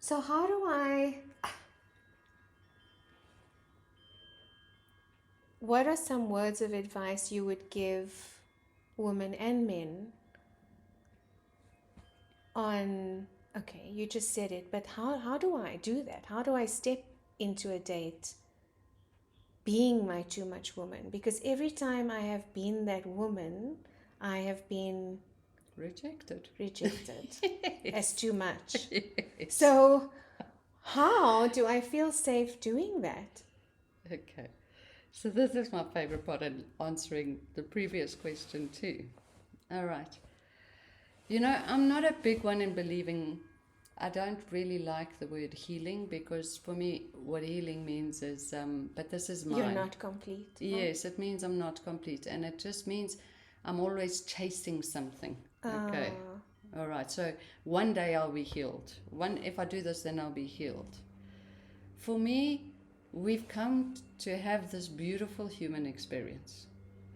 So what are some words of advice you would give women and men on, okay, you just said it, but how do I do that? How do I step into a date being my too much woman? Because every time I have been that woman, I have been Rejected. rejected as Yes. too much. Yes. So, how do I feel safe doing that? Okay. So this is my favorite part in answering the previous question too. All right. You know, I'm not a big one in believing. I don't really like the word healing because for me, what healing means is, but this is You're mine. not complete. Huh? Yes, it means I'm not complete, and it just means I'm always chasing something. Okay. All right. So one day I'll be healed. If I do this, then I'll be healed. For me, we've come to have this beautiful human experience.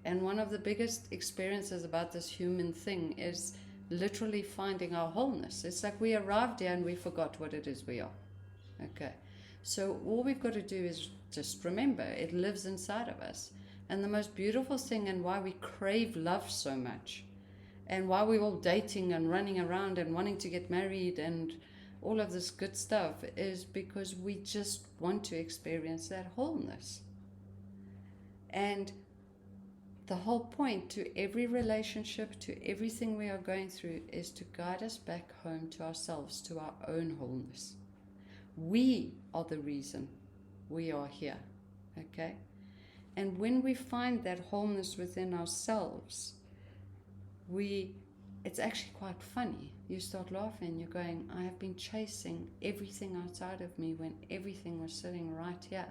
And one of the biggest experiences about this human thing is literally finding our wholeness. It's like we arrived here and we forgot what it is we are. Okay. So all we've got to do is just remember it lives inside of us. And the most beautiful thing, and why we crave love so much, and why we're all dating and running around and wanting to get married and all of this good stuff, is because we just want to experience that wholeness. And the whole point to every relationship, to everything we are going through, is to guide us back home to ourselves, to our own wholeness. We are the reason we are here, okay? And when we find that wholeness within ourselves, it's actually quite funny. You start laughing, you're going, I have been chasing everything outside of me when everything was sitting right here.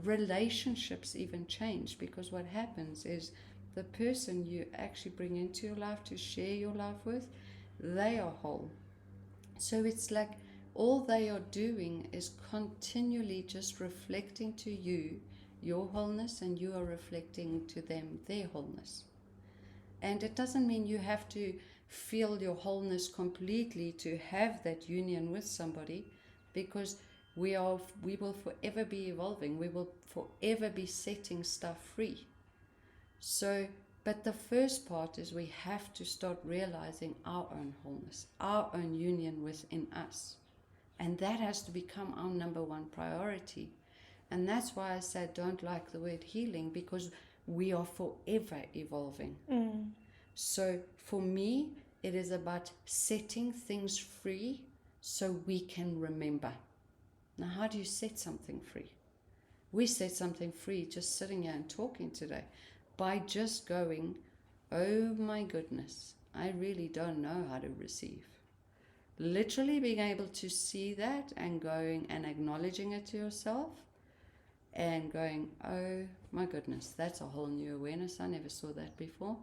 Relationships even change, because what happens is the person you actually bring into your life to share your life with, they are whole. So it's like all they are doing is continually just reflecting to you your wholeness, and you are reflecting to them their wholeness. And it doesn't mean you have to feel your wholeness completely to have that union with somebody, because we will forever be evolving. We will forever be setting stuff free. So, but the first part is we have to start realizing our own wholeness, our own union within us. And that has to become our number one priority. And that's why I say don't like the word healing, because we are forever evolving. So for me, it is about setting things free so we can remember. Now, how do you set something free? We set something free just sitting here and talking today, by just going, oh my goodness, I really don't know how to receive. Literally being able to see that and going and acknowledging it to yourself and going, oh my goodness, that's a whole new awareness. I never saw that before.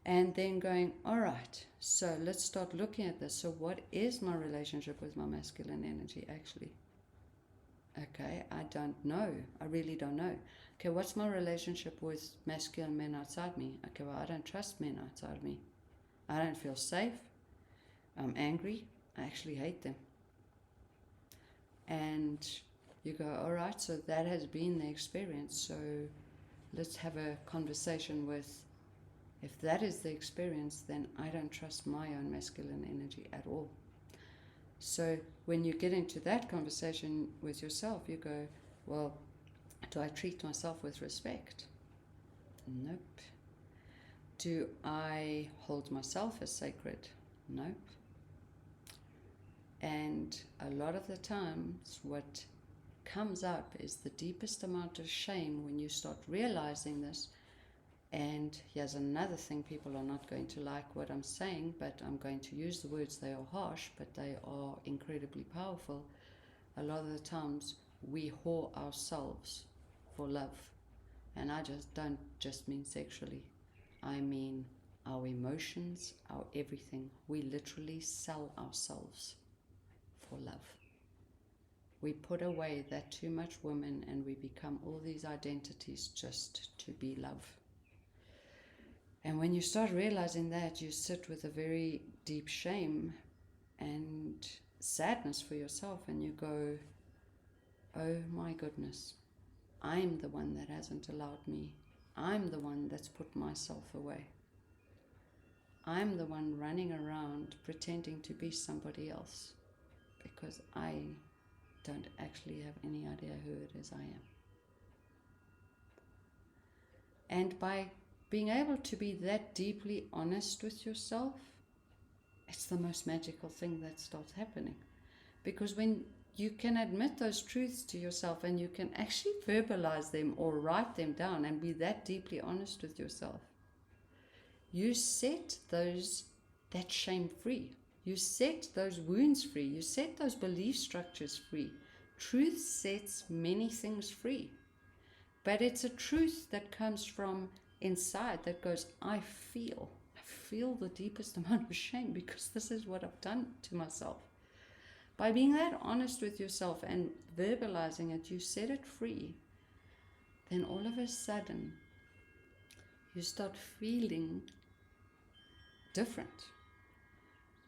And then going, all right, so let's start looking at this. So what is my relationship with my masculine energy actually? Okay, I don't know. I really don't know. Okay, what's my relationship with masculine men outside me? Okay, well, I don't trust men outside me. I don't feel safe. I'm angry. I actually hate them. And you go, all right, so that has been the experience. So let's have a conversation with, if that is the experience, then I don't trust my own masculine energy at all. So when you get into that conversation with yourself, you go, well, do I treat myself with respect? Nope. Do I hold myself as sacred? Nope. And a lot of the times what comes up is the deepest amount of shame when you start realizing this. And here's another thing, people are not going to like what I'm saying, but I'm going to use the words. They are harsh, but they are incredibly powerful. A lot of the times we whore ourselves for love. And I just don't just mean sexually. I mean our emotions, our everything. We literally sell ourselves for love. We put away that too much woman and we become all these identities just to be love. And when you start realizing that, you sit with a very deep shame, and sadness for yourself, and you go, oh my goodness, I'm the one that hasn't allowed me. I'm the one that's put myself away. I'm the one running around pretending to be somebody else because I don't actually have any idea who it is I am. And by being able to be that deeply honest with yourself, it's the most magical thing that starts happening. Because when you can admit those truths to yourself and you can actually verbalize them or write them down and be that deeply honest with yourself, you set that shame free. You set those wounds free. You set those belief structures free. Truth sets many things free. But it's a truth that comes from inside that goes, I feel the deepest amount of shame because this is what I've done to myself. By being that honest with yourself and verbalizing it, you set it free. Then all of a sudden, you start feeling different.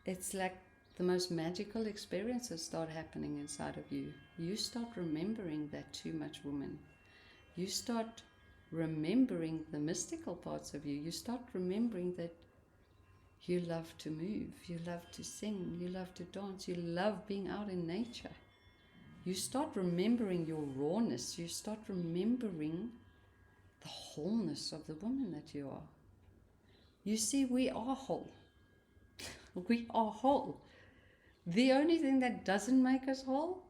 It's like the most magical experiences start happening inside of you. You start remembering that too much woman. You start remembering the mystical parts of you. You start remembering that you love to move, you love to sing, you love to dance, you love being out in nature. You start remembering your rawness. You start remembering the wholeness of the woman that you are. You see, we are whole. We are whole. The only thing that doesn't make us whole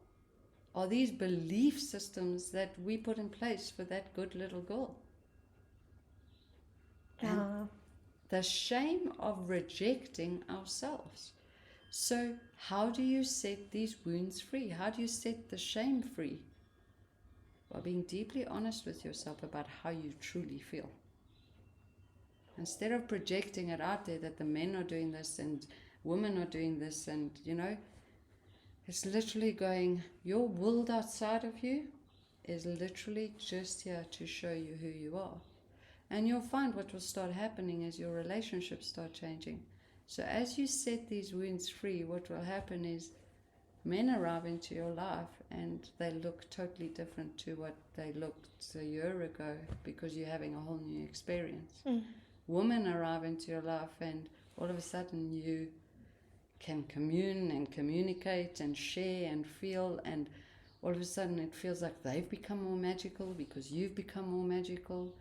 are these belief systems that we put in place for that good little girl. And the shame of rejecting ourselves. So how do you set these wounds free? How do you set the shame free? By being deeply honest with yourself about how you truly feel. Instead of projecting it out there that the men are doing this and women are doing this, and it's literally going, your world outside of you is literally just here to show you who you are. And you'll find what will start happening is your relationships start changing. So as you set these wounds free, what will happen is men arrive into your life and they look totally different to what they looked a year ago because you're having a whole new experience. Women arrive into your life and all of a sudden you can commune and communicate and share and feel, and all of a sudden it feels like they've become more magical because you've become more magical.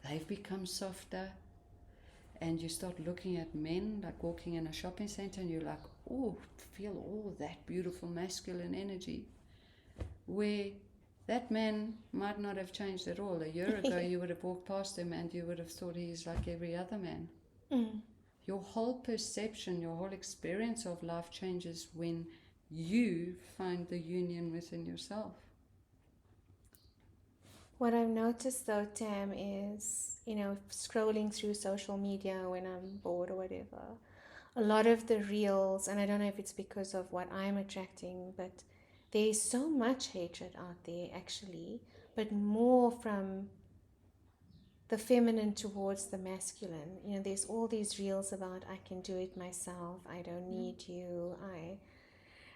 They've become softer. And you start looking at men like walking in a shopping center and you're like, oh, feel all that beautiful masculine energy. Where that man might not have changed at all. A year ago you would have walked past him and you would have thought he's like every other man. Your whole perception, your whole experience of life changes when you find the union within yourself. What I've noticed though, Tam, is, scrolling through social media when I'm bored or whatever, a lot of the reels, and I don't know if it's because of what I'm attracting, but there's so much hatred out there actually, but more from the feminine towards the masculine. There's all these reels about I can do it myself, I don't need you,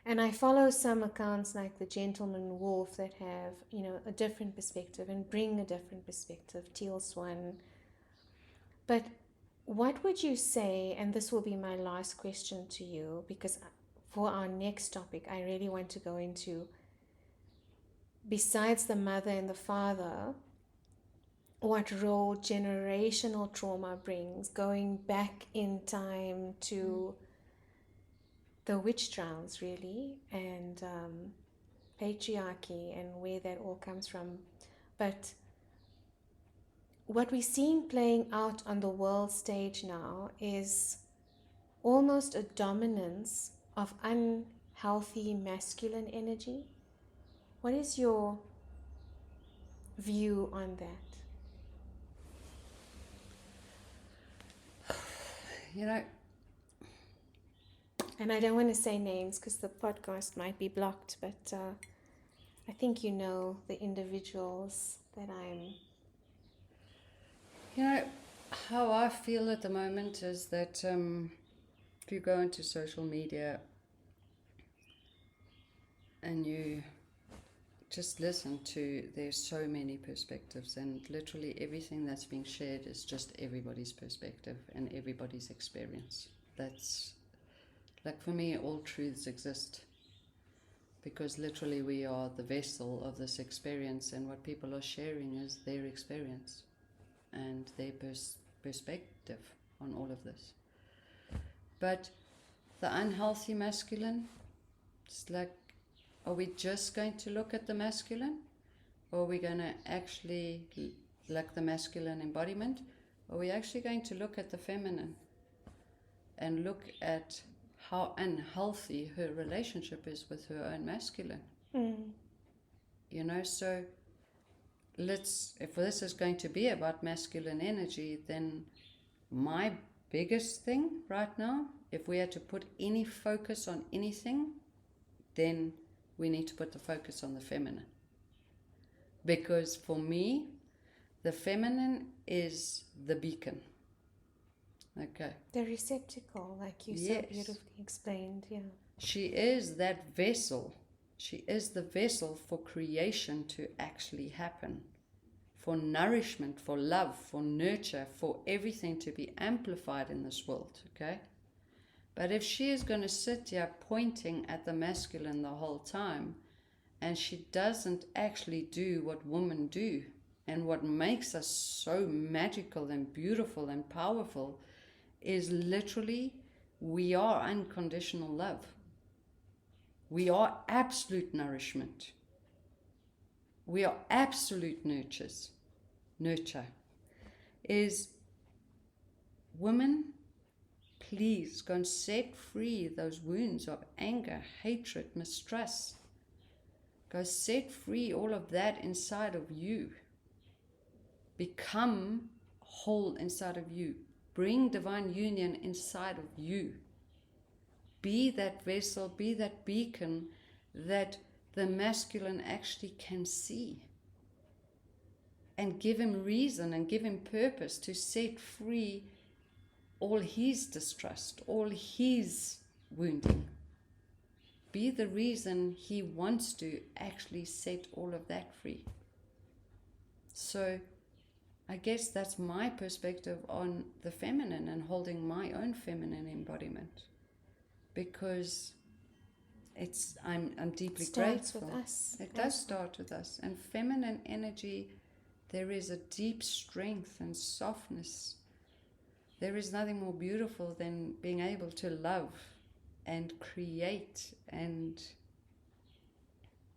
and I follow some accounts like the Gentleman Wolf that have, a different perspective and bring a different perspective, Teal Swan. But what would you say, and this will be my last question to you, because for our next topic, I really want to go into, besides the mother and the father, what role generational trauma brings, going back in time to the witch trials, really, and patriarchy and where that all comes from. But what we're seeing playing out on the world stage now is almost a dominance of unhealthy masculine energy. What is your view on that? And I don't want to say names because the podcast might be blocked, but I think you know the individuals that I'm... How I feel at the moment is that if you go into social media, and you just listen to, there's so many perspectives, and literally everything that's being shared is just everybody's perspective and everybody's experience. That's like, for me, all truths exist, because literally we are the vessel of this experience, and what people are sharing is their experience and their perspective on all of this. But the unhealthy masculine, it's like, are we just going to look at the masculine, or are we going to actually, like the masculine embodiment, are we actually going to look at the feminine and look at how unhealthy her relationship is with her own masculine? You know, so if this is going to be about masculine energy, then my biggest thing right now, if we had to put any focus on anything, then we need to put the focus on the feminine. Because for me, the feminine is the beacon. Okay. The receptacle, like you Yes. so beautifully explained, yeah. She is that vessel. She is the vessel for creation to actually happen, for nourishment, for love, for nurture, for everything to be amplified in this world, okay? But if she is going to sit here pointing at the masculine the whole time, and she doesn't actually do what women do, and what makes us so magical and beautiful and powerful, is literally, we are unconditional love. We are absolute nourishment. We are absolute nurture. Is, women, please go and set free those wounds of anger, hatred, mistrust. Go set free all of that inside of you. Become whole inside of you. Bring divine union inside of you. Be that vessel, be that beacon that the masculine actually can see. And give him reason and give him purpose to set free all his distrust, all his wounding. Be the reason he wants to actually set all of that free. So I guess that's my perspective on the feminine and holding my own feminine embodiment, because I'm deeply grateful. With us. It does start with us. And feminine energy, there is a deep strength and softness. There is nothing more beautiful than being able to love and create, and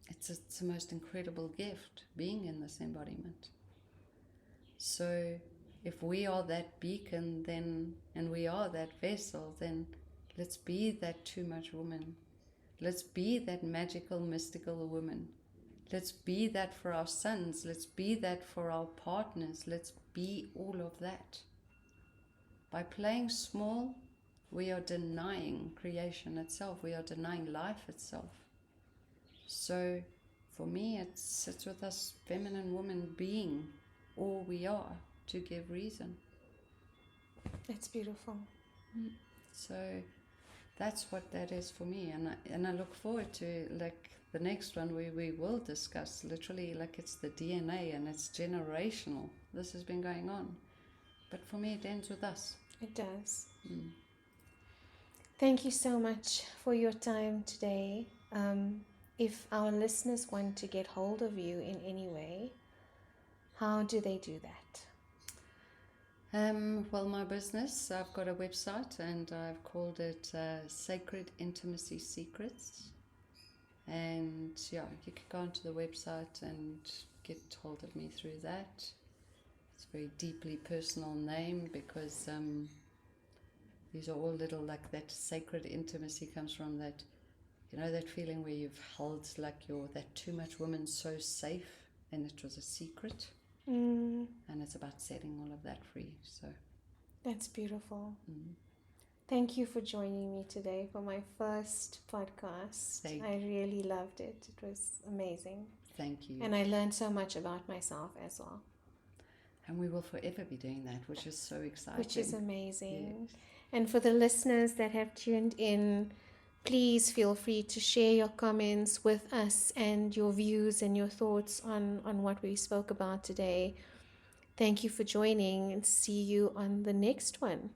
it's the most incredible gift, being in this embodiment. So if we are that beacon, then, and we are that vessel, then let's be that too much woman. Let's be that magical, mystical woman. Let's be that for our sons. Let's be that for our partners. Let's be all of that. By playing small, we are denying creation itself. We are denying life itself. So for me, it sits with us, feminine woman, being all we are, to give reason. It's beautiful. So that's what that is for me, and I look forward to, like, the next one we will discuss, literally, like, it's the DNA and it's generational. This has been going on, but for me it ends with us. It does. Thank you so much for your time today. If our listeners want to get hold of you in any way, how do they do that? Well, my business, I've got a website, and I've called it Sacred Intimacy Secrets. And yeah, you can go onto the website and get hold of me through that. It's a very deeply personal name, because these are all little, like, that sacred intimacy comes from that, you know, that feeling where you've held, like, that too much woman so safe, and it was a secret. And it's about setting all of that free. So that's beautiful. Thank you for joining me today for my first podcast. I really loved it. It was amazing. Thank you. And I learned so much about myself as well. And we will forever be doing that, which is so exciting. Which is amazing. Yes. And for the listeners that have tuned in Please feel free to share your comments with us and your views and your thoughts on what we spoke about today. Thank you for joining, and see you on the next one.